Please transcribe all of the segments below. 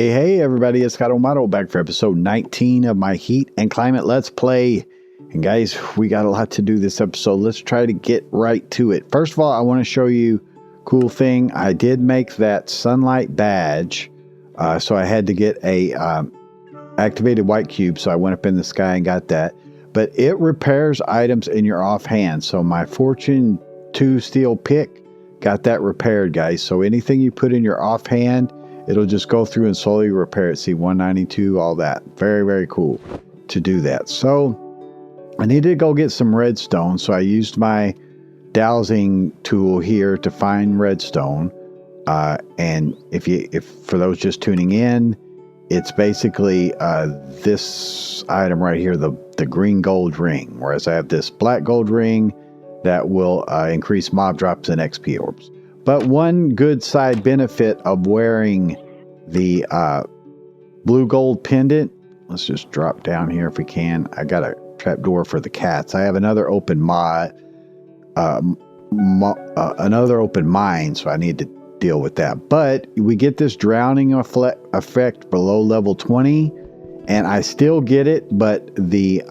Hey everybody, it's Scott O'Mato back for episode 19 of my Heat and Climate Let's Play. And guys, we got a lot to do this episode. Let's try to get right to it. First of all, I want to show you a cool thing. I did make that sunlight badge, so I had to get a activated white cube, so I went up in the sky and got that. But it repairs items in your offhand. So my Fortune 2 steel pick got that repaired, guys. So anything you put in your offhand, it'll just go through and slowly repair it. See, 192, all that. Very, very cool to do that. So I needed to go get some redstone. So I used my dowsing tool here to find redstone. And if for those just tuning in, it's basically this item right here, the green gold ring. Whereas I have this black gold ring that will increase mob drops and XP orbs. But one good side benefit of wearing the blue gold pendant, let's just drop down here if we can. I got a trapdoor for the cats. I have another open another open mine, so I need to deal with that. But we get this drowning effect below level 20, and I still get it, but the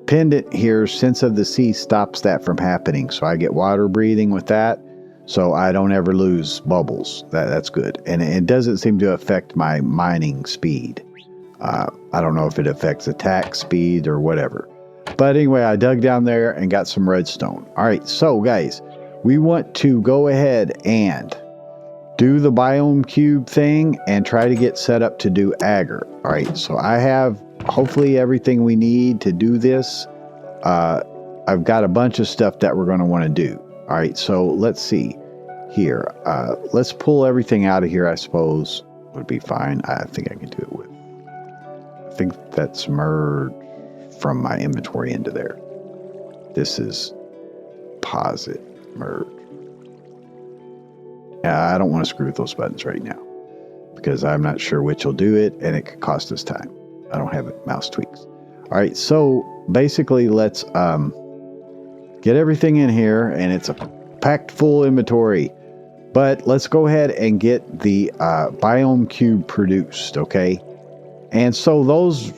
pendant here, Sense of the Sea, stops that from happening. So I get water breathing with that, so I don't ever lose bubbles. That's good. And it doesn't seem to affect my mining speed. I don't know if it affects attack speed or whatever. But anyway, I dug down there and got some redstone. All right, so guys, we want to go ahead and do the biome cube thing and try to get set up to do agar. All right, so I have hopefully everything we need to do this. I've got a bunch of stuff that we're going to want to do. All right, so let's see here. Let's pull everything out of here, I suppose. Would be fine. I think I can do it with. I think that's merged from my inventory into there. This is posit merge. I don't want to screw with those buttons right now because I'm not sure which will do it, and it could cost us time. I don't have mouse tweaks. All right, so basically let's get everything in here, and it's a packed full inventory. But let's go ahead and get the biome cube produced, okay? And so those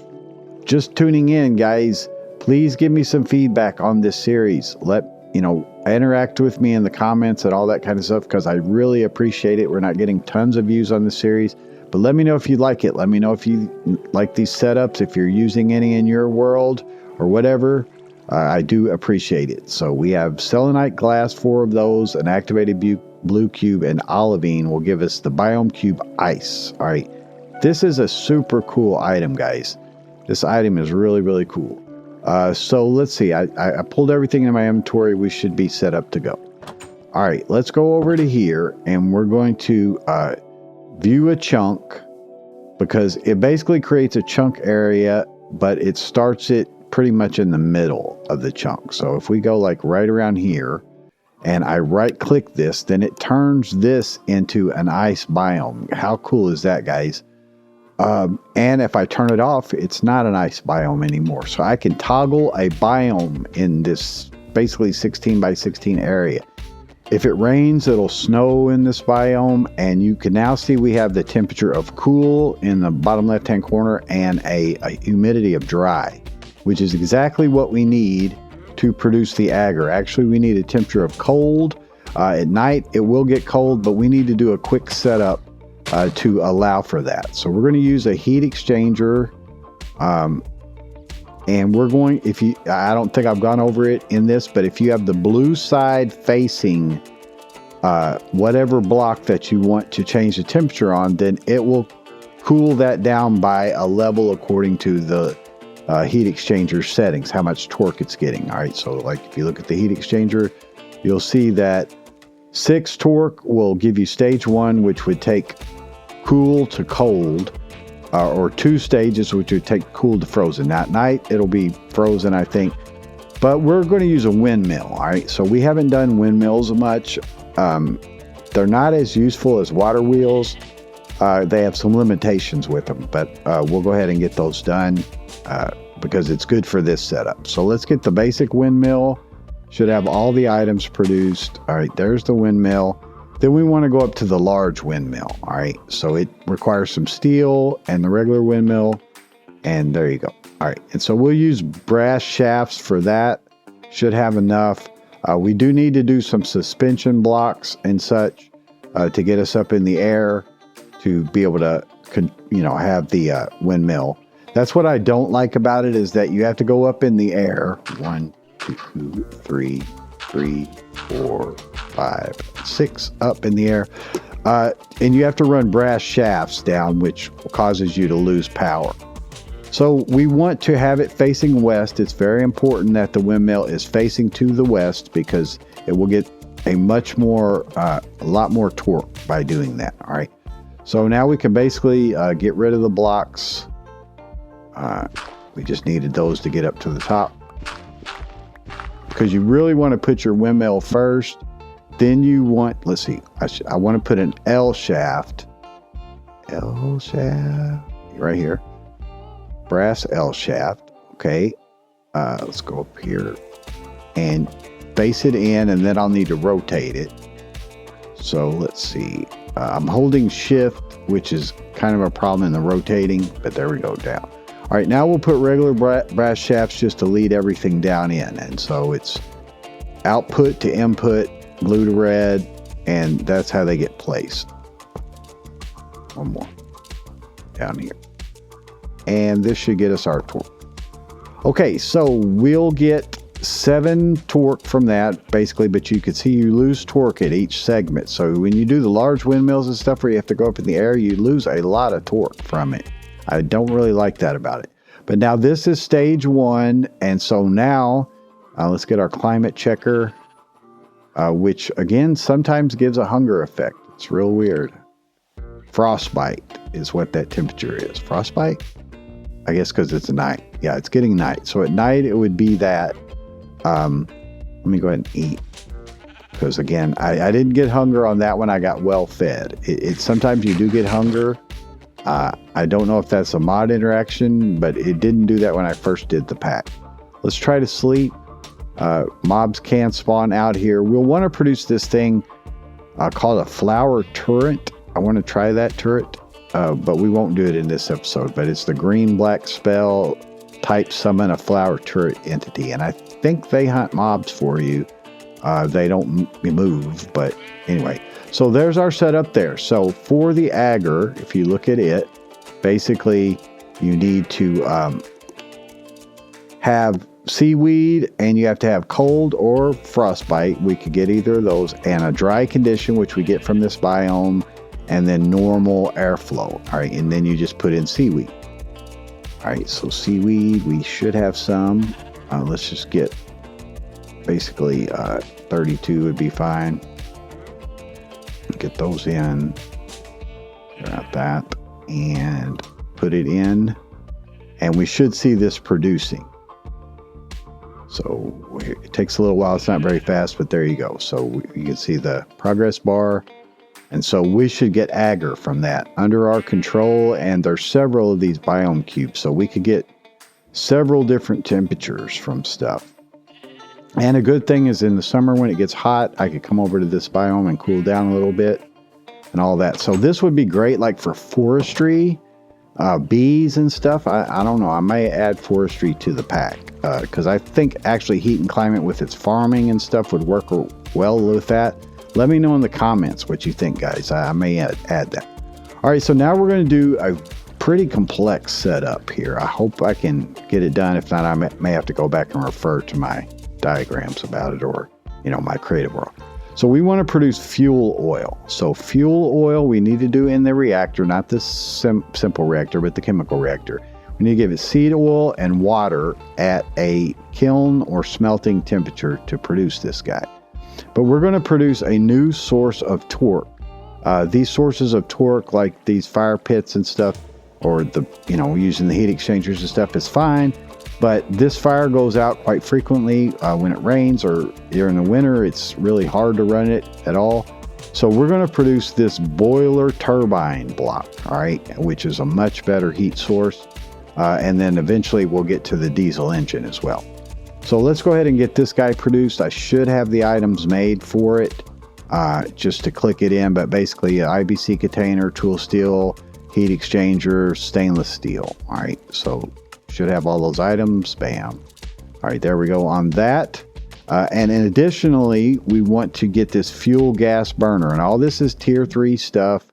just tuning in, guys, please give me some feedback on this series. Interact with me in the comments and all that kind of stuff, because I really appreciate it. We're not getting tons of views on the series, but let me know if you like it. Let me know if you like these setups, if you're using any in your world or whatever. I do appreciate it. So we have selenite glass, 4 of those, an activated blue cube, and olivine will give us the biome cube ice. All right, this is a super cool item, guys. This item is really, really cool. So let's see. I pulled everything in my inventory. We should be set up to go. All right, let's go over to here, and we're going to view a chunk, because it basically creates a chunk area, but it starts it pretty much in the middle of the chunk. So if we go like right around here and I right click this, then it turns this into an ice biome. How cool is that, guys? And if I turn it off, it's not an ice biome anymore. So I can toggle a biome in this basically 16 by 16 area. If it rains, it'll snow in this biome, and you can now see we have the temperature of cool in the bottom left-hand corner and a humidity of dry, which is exactly what we need to produce the agar. Actually, we need a temperature of cold. At night, it will get cold, but we need to do a quick setup to allow for that. So we're going to use a heat exchanger, and we're going, I don't think I've gone over it in this, but if you have the blue side facing whatever block that you want to change the temperature on, then it will cool that down by a level according to the heat exchanger settings, how much torque it's getting. All right, so like if you look at the heat exchanger, you'll see that 6 torque will give you stage 1, which would take cool to cold, or 2 stages, which would take cool to frozen. Now at night, it'll be frozen, I think, but we're going to use a windmill. All right, so we haven't done windmills much. They're not as useful as water wheels. They have some limitations with them, but we'll go ahead and get those done because it's good for this setup. So let's get the basic windmill. Should have all the items produced. All right, there's the windmill. Then we want to go up to the large windmill. All right, so it requires some steel and the regular windmill, and there you go. All right, and so we'll use brass shafts for that. Should have enough. We do need to do some suspension blocks and such to get us up in the air to be able to, have the windmill. That's what I don't like about it, is that you have to go up in the air. 1, 2, 3, 4, 5, 6 up in the air. And you have to run brass shafts down, which causes you to lose power. So we want to have it facing west. It's very important that the windmill is facing to the west, because it will get a lot more torque by doing that. All right. So now we can basically get rid of the blocks. We just needed those to get up to the top, because you really want to put your windmill first. Then you want, let's see, I want to put an L shaft right here, brass L shaft. Okay, let's go up here and face it in, and then I'll need to rotate it. So let's see, I'm holding shift, which is kind of a problem in the rotating, but there we go, down. All right, now we'll put regular brass shafts just to lead everything down in. And so it's output to input, blue to red, and that's how they get placed. One more down here. And this should get us our torque. Okay, so we'll get 7 torque from that, basically, but you can see you lose torque at each segment. So when you do the large windmills and stuff where you have to go up in the air, you lose a lot of torque from it. I don't really like that about it. But now this is stage 1, and so now let's get our climate checker, which again sometimes gives a hunger effect. It's real weird. Frostbite is what that temperature is. Frostbite? I guess because it's night. Yeah, it's getting night. So at night it would be that. Let me go ahead and eat, because again, I didn't get hunger on that one. I got well fed. Sometimes you do get hunger. I don't know if that's a mod interaction, but it didn't do that when I first did the pack. Let's try to sleep. Mobs can spawn out here. We'll want to produce this thing called a flower turret. I want to try that turret, but we won't do it in this episode. But it's the green-black spell type summon a flower turret entity, and I think they hunt mobs for you. They don't move, but anyway. So there's our setup there. So for the agger, if you look at it, basically you need to have seaweed, and you have to have cold or frostbite. We could get either of those, and a dry condition, which we get from this biome, and then normal airflow. All right, and then you just put in seaweed. All right, so seaweed, we should have some. Let's just get basically 32 would be fine. Get those in, got that, and put it in, and we should see this producing. So it takes a little while. It's not very fast, but there you go. So you can see the progress bar, and so we should get agar from that under our control. And there's several of these biome cubes, so we could get several different temperatures from stuff. And a good thing is in the summer when it gets hot, I could come over to this biome and cool down a little bit and all that. So this would be great like for forestry, bees and stuff. I don't know. I may add forestry to the pack because I think actually heat and climate with its farming and stuff would work well with that. Let me know in the comments what you think, guys. I may add that. All right, so now we're going to do a pretty complex setup here. I hope I can get it done. If not, I may have to go back and refer to my diagrams about it, or my creative world. So we want to produce fuel oil. So fuel oil we need to do in the reactor, not the simple reactor, but the chemical reactor. We need to give it seed oil and water at a kiln or smelting temperature to produce this guy. But we're going to produce a new source of torque. These sources of torque, like these fire pits and stuff, or using the heat exchangers and stuff, is fine. But this fire goes out quite frequently when it rains, or during the winter. It's really hard to run it at all. So we're going to produce this boiler turbine block, all right, which is a much better heat source. And then eventually we'll get to the diesel engine as well. So let's go ahead and get this guy produced. I should have the items made for it. just to click it in. But basically, IBC container, tool steel, heat exchanger, stainless steel. All right, so should have all those items. Bam. All right, there we go on that. And then additionally, we want to get this fuel gas burner, and all this is tier 3 stuff.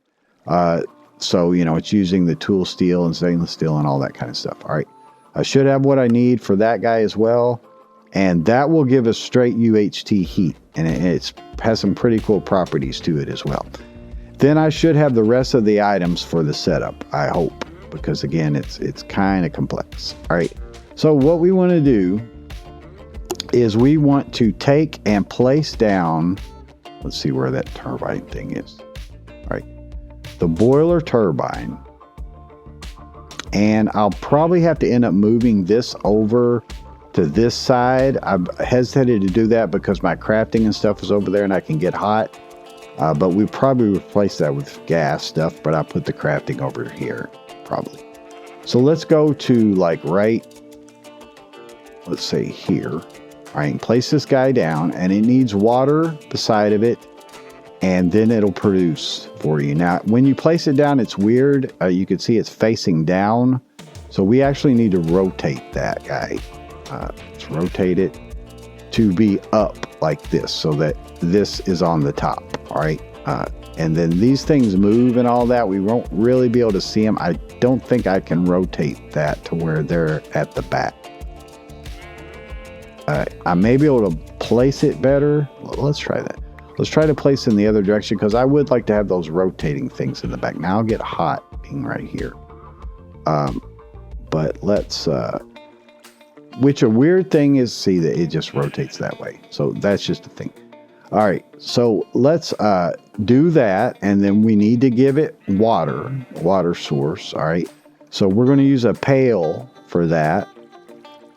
So, you know, it's using the tool steel and stainless steel and all that kind of stuff. All right, I should have what I need for that guy as well. And that will give us straight UHT heat, and it has some pretty cool properties to it as well. Then I should have the rest of the items for the setup, I hope, because again, it's kind of complex. All right, so what we want to do is we want to take and place down, let's see where that turbine thing is. All right, the boiler turbine. And I'll probably have to end up moving this over to this side. I've hesitated to do that because my crafting and stuff is over there and I can get hot. But we probably replace that with gas stuff, but I put the crafting over here, probably. So let's go to like right, let's say here. All right, place this guy down, and it needs water beside of it, and then it'll produce for you. Now, when you place it down, it's weird. You can see it's facing down. So we actually need to rotate that guy. Let's rotate it to be up like this so that this is on the top. All right. And then these things move and all that. We won't really be able to see them. I don't think I can rotate that to where they're at the back. I may be able to place it better. Let's try that. Let's try to place in the other direction because I would like to have those rotating things in the back. Now I'll get hot being right here. But let's, which a weird thing is, see that it just rotates that way. So that's just a thing. All right, so let's do that. And then we need to give it water source. All right, so we're going to use a pail for that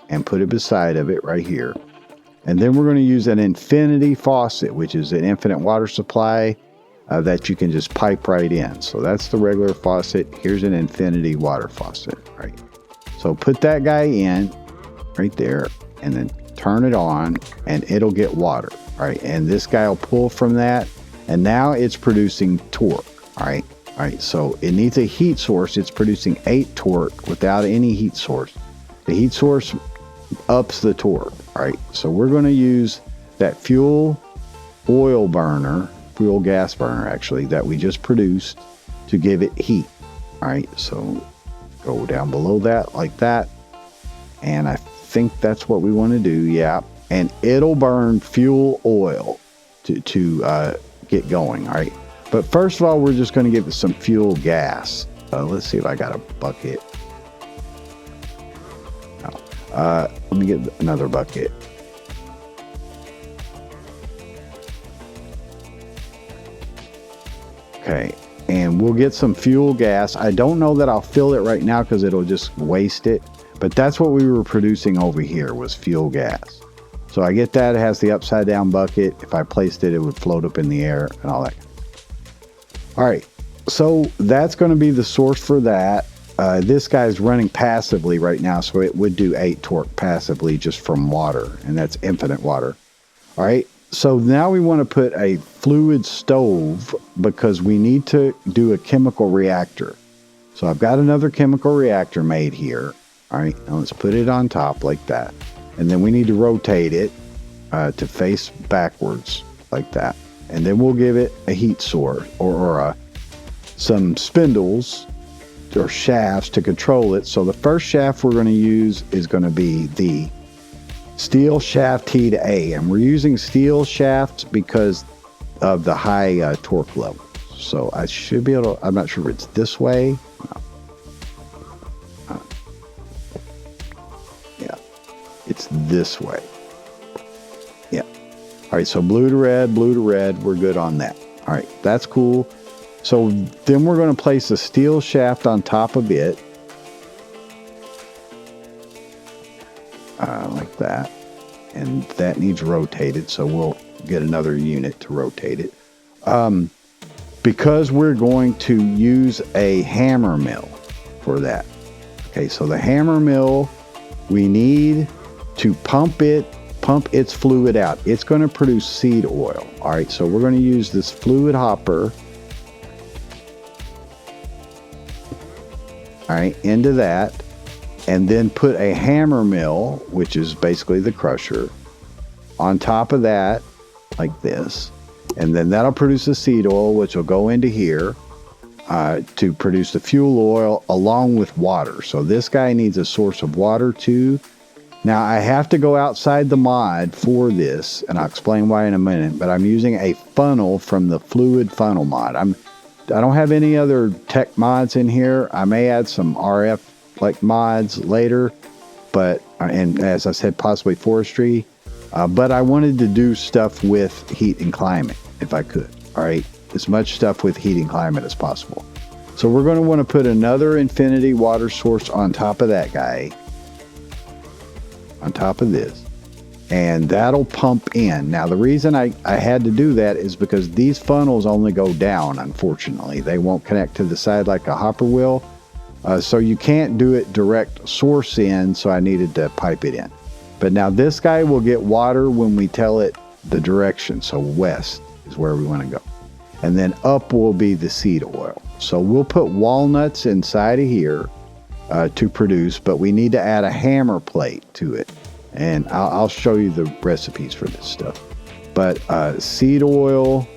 and put it beside of it right here. And then we're going to use an infinity faucet, which is an infinite water supply that you can just pipe right in. So that's the regular faucet. Here's an infinity water faucet, right? So put that guy in right there and then turn it on and it'll get water, right? And this guy will pull from that. And now it's producing torque, all right? All right, so it needs a heat source. It's producing 8 torque without any heat source. The heat source ups the torque. All right, so we're going to use that fuel gas burner actually, that we just produced to give it heat. All right, so go down below that like that. And I think that's what we want to do, yeah. And it'll burn fuel oil to get going, all right. But first of all, we're just going to give it some fuel gas. Let's see if I got a bucket. Let me get another bucket. Okay, and we'll get some fuel gas. I don't know that I'll fill it right now because it'll just waste it, but that's what we were producing over here was fuel gas. So I get that. It has the upside down bucket. If I placed it, it would float up in the air and all that. All right, so that's going to be the source for that. This guy's running passively right now, so it would do 8 torque passively just from water, and that's infinite water. All right, so now we want to put a fluid stove because we need to do a chemical reactor. So I've got another chemical reactor made here. All right, now let's put it on top like that. And then we need to rotate it to face backwards like that. And then we'll give it a heat source or some spindles or shafts to control it. So the first shaft we're going to use is going to be the steel shaft T to A, and we're using steel shafts because of the high torque level. So I should be able to, I'm not sure if it's this way. Yeah, it's this way. Yeah. All right, so blue to red, we're good on that. All right, that's cool. So then we're going to place a steel shaft on top of it. Like that. And that needs rotated, so we'll get another unit to rotate it. Because we're going to use a hammer mill for that. Okay, so the hammer mill, we need to pump pump its fluid out. It's going to produce seed oil. All right, so we're going to use this fluid hopper, all right, into that, and then put a hammer mill, which is basically the crusher, on top of that, like this. And then that'll produce the seed oil, which will go into here to produce the fuel oil along with water. So this guy needs a source of water too. Now I have to go outside the mod for this, and I'll explain why in a minute, but I'm using a funnel from the fluid funnel mod. I don't have any other tech mods in here. I may add some RF like mods later, but, and as I said, possibly forestry, but I wanted to do stuff with heat and climate if I could. All right, as much stuff with heat and climate as possible. So we're going to want to put another infinity water source on top of that guy, on top of this, and that'll pump in. Now the reason I had to do that is because these funnels only go down, unfortunately. They won't connect to the side like a hopper will, so you can't do it direct source in, so I needed to pipe it in. But now this guy will get water when we tell it the direction, so west is where we want to go. And then up will be the seed oil. So we'll put walnuts inside of here to produce, but we need to add a hammer plate to it. And I'll show you the recipes for this stuff. But seed oil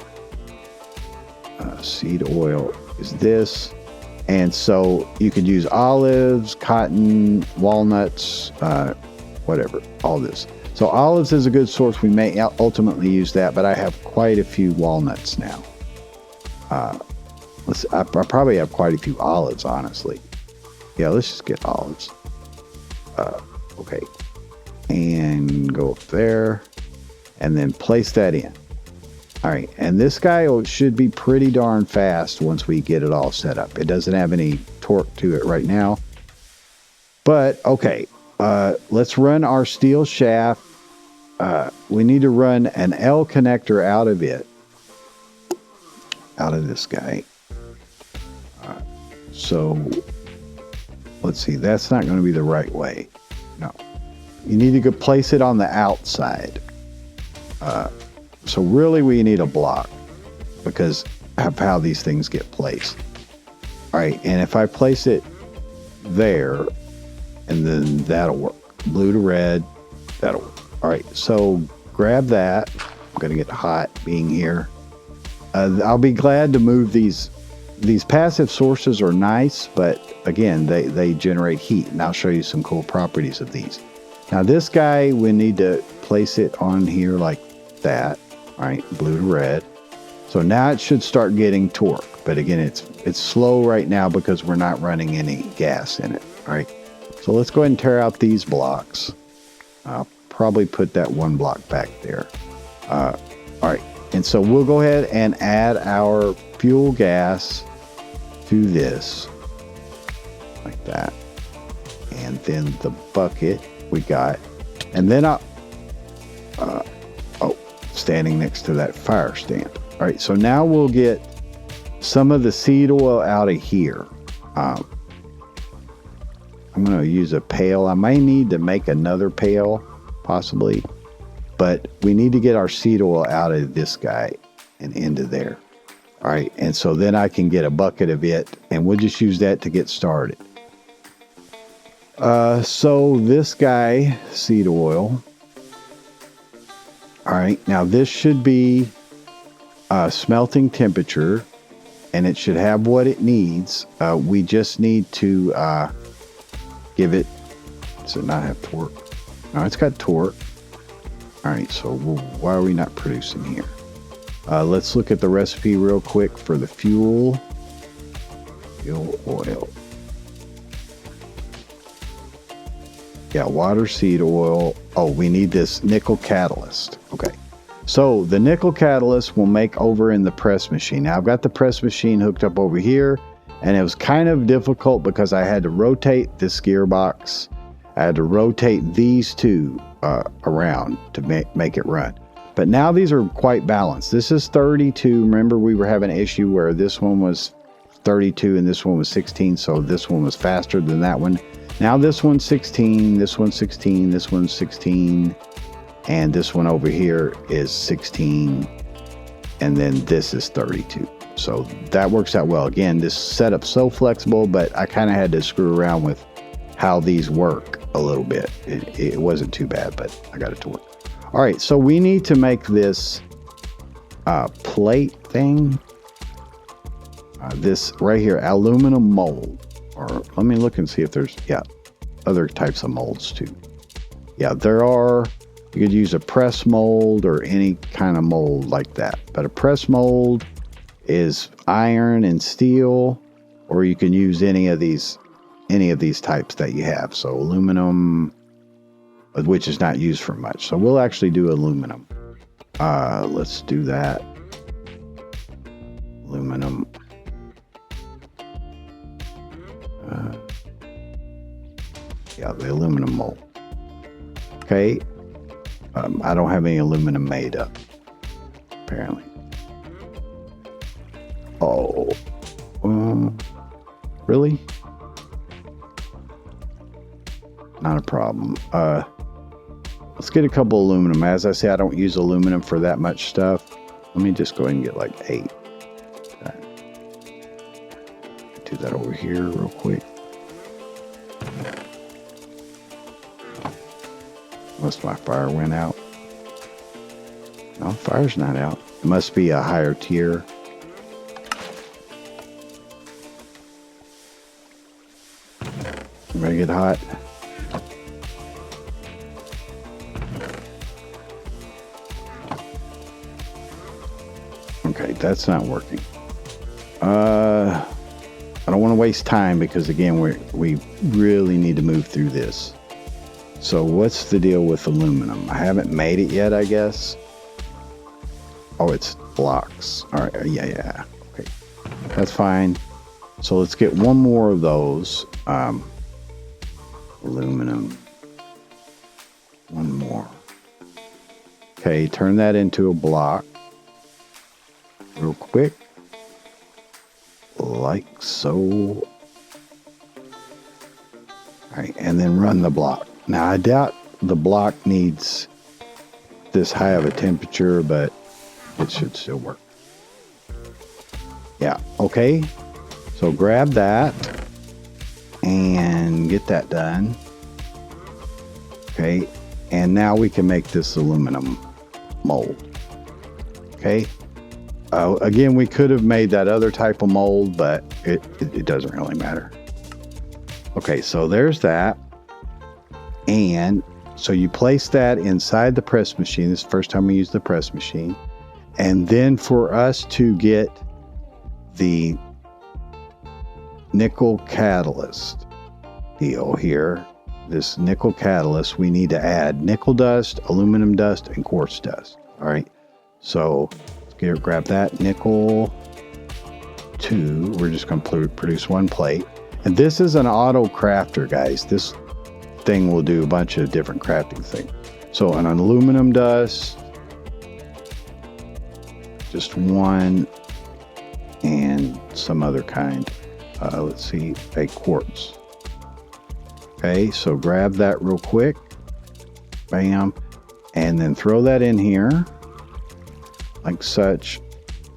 is this. And so you could use olives, cotton, walnuts, whatever, all this. So olives is a good source. We may ultimately use that, but I have quite a few walnuts now. I probably have quite a few olives, honestly. Yeah, let's just get olives. Okay. And go up there. And then place that in. All right. And this guy should be pretty darn fast once we get it all set up. It doesn't have any torque to it right now. But, okay. Let's run our steel shaft. We need to run an L connector out of it. Out of this guy. So let's see, that's not going to be the right way. No, you need to go place it on the outside. So really we need a block because of how these things get placed. All right, and if I place it there, and then that'll work. Blue to red, that'll work. All right, so grab that. I'm going to get hot being here. I'll be glad to move these. These passive sources are nice, but again, they generate heat, and I'll show you some cool properties of these. Now this guy, we need to place it on here like that, all right, blue to red. So now it should start getting torque, but again, it's slow right now because we're not running any gas in it, all right. So let's go ahead and tear out these blocks. I'll probably put that one block back there. All right, and so we'll go ahead and add our fuel gas to this like that, and then the bucket we got, and then standing next to that fire stand. All right, so now we'll get some of the seed oil out of here. I'm going to use a pail. I may need to make another pail possibly, but we need to get our seed oil out of this guy and into there. All right, and so then I can get a bucket of it, and we'll just use that to get started. So this guy, seed oil. All right, now this should be smelting temperature, and it should have what it needs. We just need to give it, does it not have torque? No, it's got torque. All right, so why are we not producing here? Let's look at the recipe real quick for the fuel oil. Yeah, water, seed oil. Oh, we need this nickel catalyst. Okay. So the nickel catalyst will make over in the press machine. Now I've got the press machine hooked up over here, and it was kind of difficult because I had to rotate this gearbox. I had to rotate these two around to make it run. But now these are quite balanced. This is 32. Remember, we were having an issue where this one was 32 and this one was 16, so this one was faster than that one. Now this one's 16, this one's 16, this one's 16. And this one over here is 16. And then this is 32. So that works out well. Again, this setup's so flexible, but I kind of had to screw around with how these work a little bit. It wasn't too bad, but I got it to work. All right, so we need to make this plate thing. This right here, aluminum mold. Or let me look and see if there's, yeah, other types of molds too. Yeah, there are. You could use a press mold or any kind of mold like that. But a press mold is iron and steel, or you can use any of these types that you have. So aluminum, which is not used for much. So we'll actually do aluminum. Let's do that. Aluminum. Yeah, the aluminum mold. Okay. I don't have any aluminum made up, apparently. Oh, really? Not a problem. Let's get a couple aluminum. As I say, I don't use aluminum for that much stuff. Let me just go ahead and get like 8. Do that over here real quick. Unless my fire went out. No, fire's not out. It must be a higher tier. Ready to get hot? Okay, that's not working. I don't want to waste time because again, we really need to move through this. So what's the deal with aluminum? I haven't made it yet, I guess. Oh, it's blocks. All right, yeah. Okay, that's fine. So let's get one more of those. Aluminum. One more. Okay, turn that into a block. Real quick. Like so. All right, and then run the block. Now, I doubt the block needs this high of a temperature, but it should still work. Yeah, okay. So grab that and get that done. Okay, and now we can make this aluminum mold. Okay. Again, we could have made that other type of mold, but it doesn't really matter. Okay, so there's that. And so you place that inside the press machine. This is the first time we use the press machine. And then for us to get the nickel catalyst deal here, this nickel catalyst, we need to add nickel dust, aluminum dust, and quartz dust. All right. So let's grab that nickel 2. We're just going to produce 1 plate. And this is an auto crafter, guys. This thing will do a bunch of different crafting things. So an aluminum dust, just 1, and some other kind. Let's see, a quartz. Okay, so grab that real quick. Bam. And then throw that in here, like such.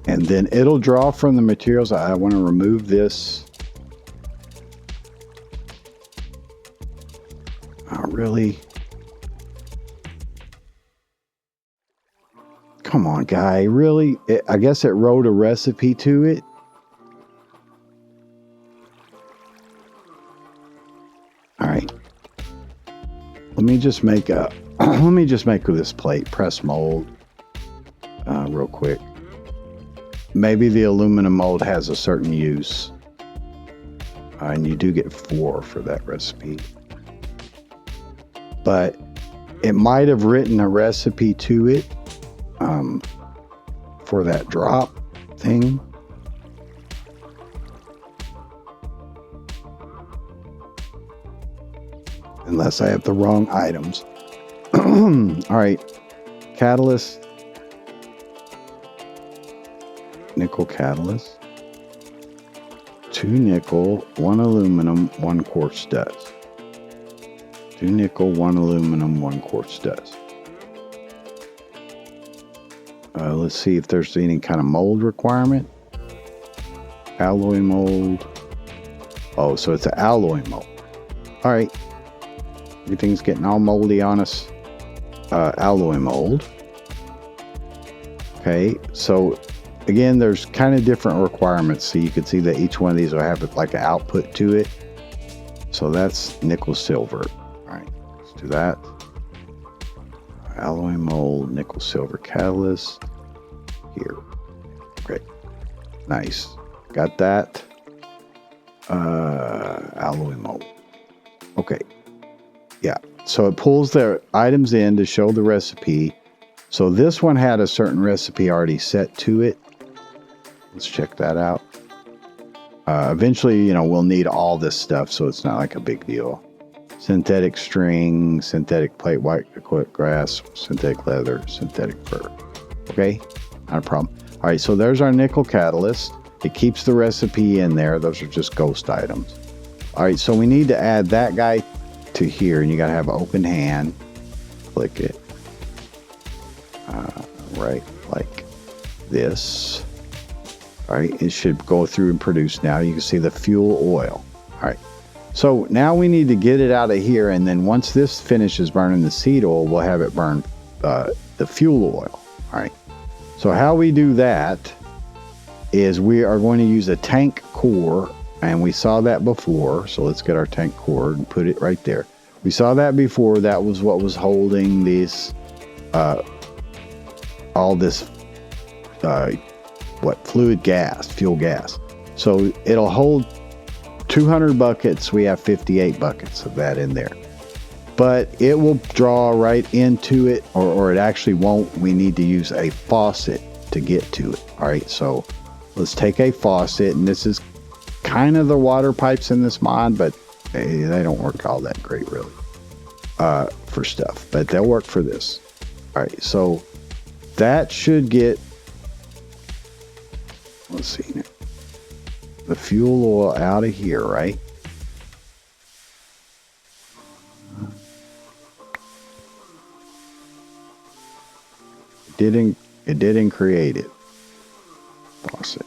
And then it'll draw from the materials. I want to remove this. Really? Come on, guy. Really? I guess it wrote a recipe to it. All right. Let me just make this plate, press mold, real quick. Maybe the aluminum mold has a certain use. And you do get 4 for that recipe. But it might have written a recipe to it for that drop thing. Unless I have the wrong items. All right. Catalyst. Nickel catalyst. 2 nickel, 1 aluminum, 1 quartz dust. 2 nickel, 1 aluminum, 1 quartz dust. Let's see if there's any kind of mold requirement. Alloy mold. Oh, so it's an alloy mold. All right. Everything's getting all moldy on us. Alloy mold. Okay, so again, there's kind of different requirements. So you can see that each one of these will have like an output to it. So that's nickel silver. All right, let's do that. Alloy mold, nickel silver catalyst. Here. Great. Nice. Got that. Alloy mold. Okay. Yeah. So it pulls the items in to show the recipe. So this one had a certain recipe already set to it. Let's check that out. Eventually, we'll need all this stuff, so it's not like a big deal. Synthetic string, synthetic plate, white grass, synthetic leather, synthetic fur. Okay, not a problem. All right, so there's our nickel catalyst. It keeps the recipe in there. Those are just ghost items. All right, so we need to add that guy to here, and you got to have an open hand. Click it. Right, like this. All right, it should go through and produce now. You can see the fuel oil. All right, so now we need to get it out of here, and then once this finishes burning the seed oil, we'll have it burn the fuel oil. All right, so how we do that is we are going to use a tank core, and we saw that before. So let's get our tank core and put it right there. We saw that before. That was what was holding this all this fluid gas, fuel gas. So it'll hold 200 buckets. We have 58 buckets of that in there, but it will draw right into it, or it actually won't. We need to use a faucet to get to it. All right, so let's take a faucet, and this is kind of the water pipes in this mod, but they don't work all that great really for stuff, but they'll work for this. All right, so that should get, let's see, the fuel oil out of here, right? It didn't create it. Faucet.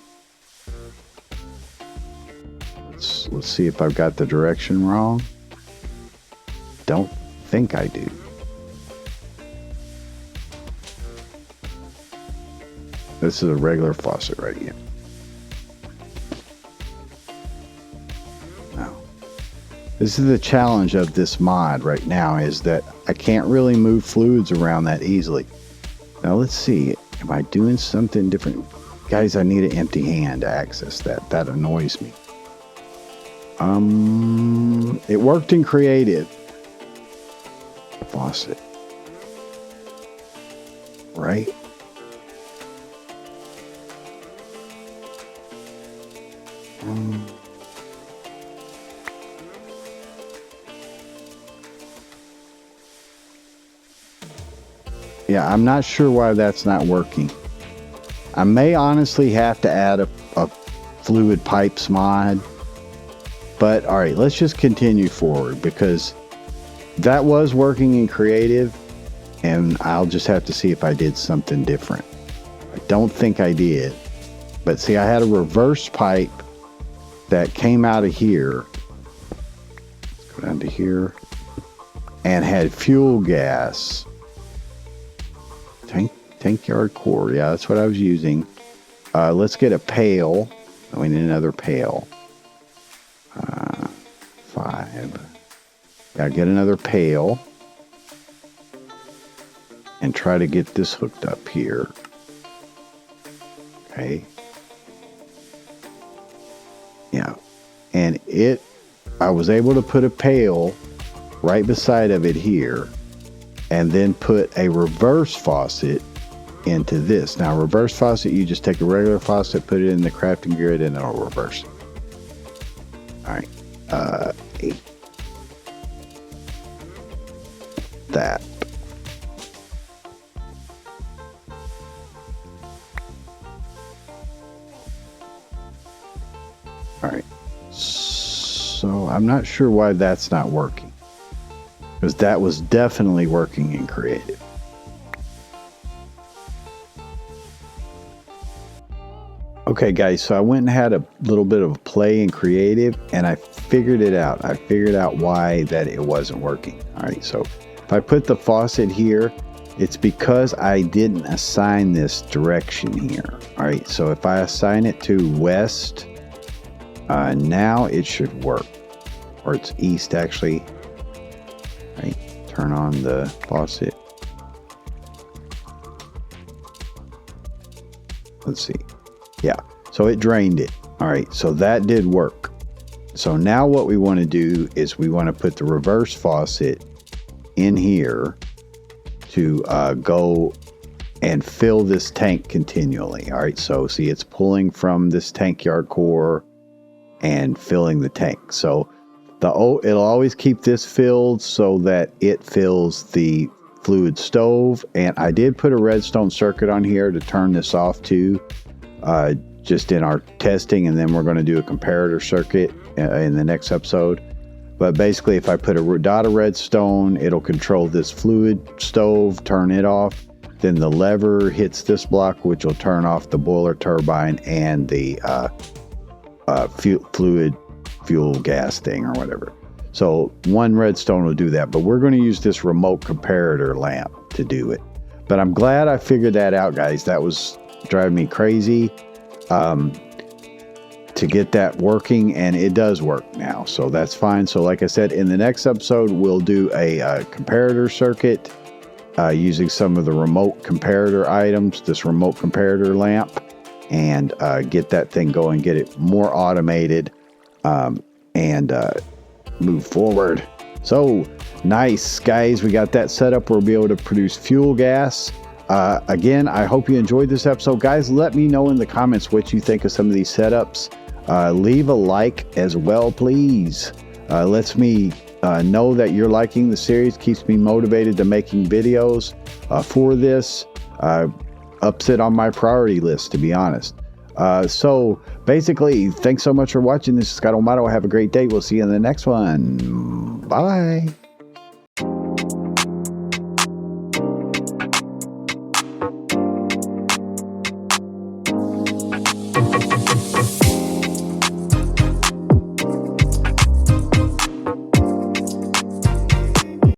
Let's see if I've got the direction wrong. Don't think I do. This is a regular faucet right here. Now, this is the challenge of this mod right now, is that I can't really move fluids around that easily. Now let's see, am I doing something different? Guys, I need an empty hand to access that. That annoys me. It worked in creative. Faucet. Right? Yeah, I'm not sure why that's not working. I may honestly have to add a fluid pipes mod. But all right, let's just continue forward, because that was working in creative, and I'll just have to see if I did something different. I don't think I did. But see, I had a reverse pipe that came out of here. Let's go down to here. And had fuel gas. Tank yard core. Yeah, that's what I was using. Let's get a pail. We need another pail. 5. Gotta get another pail. And try to get this hooked up here. Okay. Yeah. And I was able to put a pail right beside of it here, and then put a reverse faucet into this. Now, reverse faucet, you just take a regular faucet, put it in the crafting grid, and it'll reverse it. All right. 8. That. All right. So I'm not sure why that's not working, because that was definitely working in creative. Okay, guys, so I went and had a little bit of play in creative, and I figured it out. I figured out why that it wasn't working. All right, so if I put the faucet here, it's because I didn't assign this direction here. All right, so if I assign it to west, now it should work. Or it's east, actually. All right, turn on the faucet. Let's see. Yeah, so it drained it. All right, so that did work. So now what we want to do is we want to put the reverse faucet in here to go and fill this tank continually. All right, so see, it's pulling from this tank yard core and filling the tank. So it'll always keep this filled so that it fills the fluid stove. And I did put a redstone circuit on here to turn this off too, just in our testing, and then we're going to do a comparator circuit in the next episode. But basically, if I put a dot of redstone, it'll control this fluid stove, turn it off. Then the lever hits this block, which will turn off the boiler turbine and the fluid fuel gas thing or whatever. So one redstone will do that, but we're going to use this remote comparator lamp to do it. But I'm glad I figured that out, guys. That was driving me crazy to get that working, and it does work now, so that's fine. So like I said, in the next episode, we'll do a comparator circuit using some of the remote comparator items, this remote comparator lamp, and get that thing going, get it more automated, and move forward. So nice, guys, we got that set up. We'll be able to produce fuel gas. Again, I hope you enjoyed this episode. Guys, let me know in the comments what you think of some of these setups. Leave a like as well, please. Lets me know that you're liking the series, keeps me motivated to making videos for this. Ups it on my priority list, to be honest. So basically, thanks so much for watching. This is Scott O'Mato. Have a great day. We'll see you in the next one. Bye.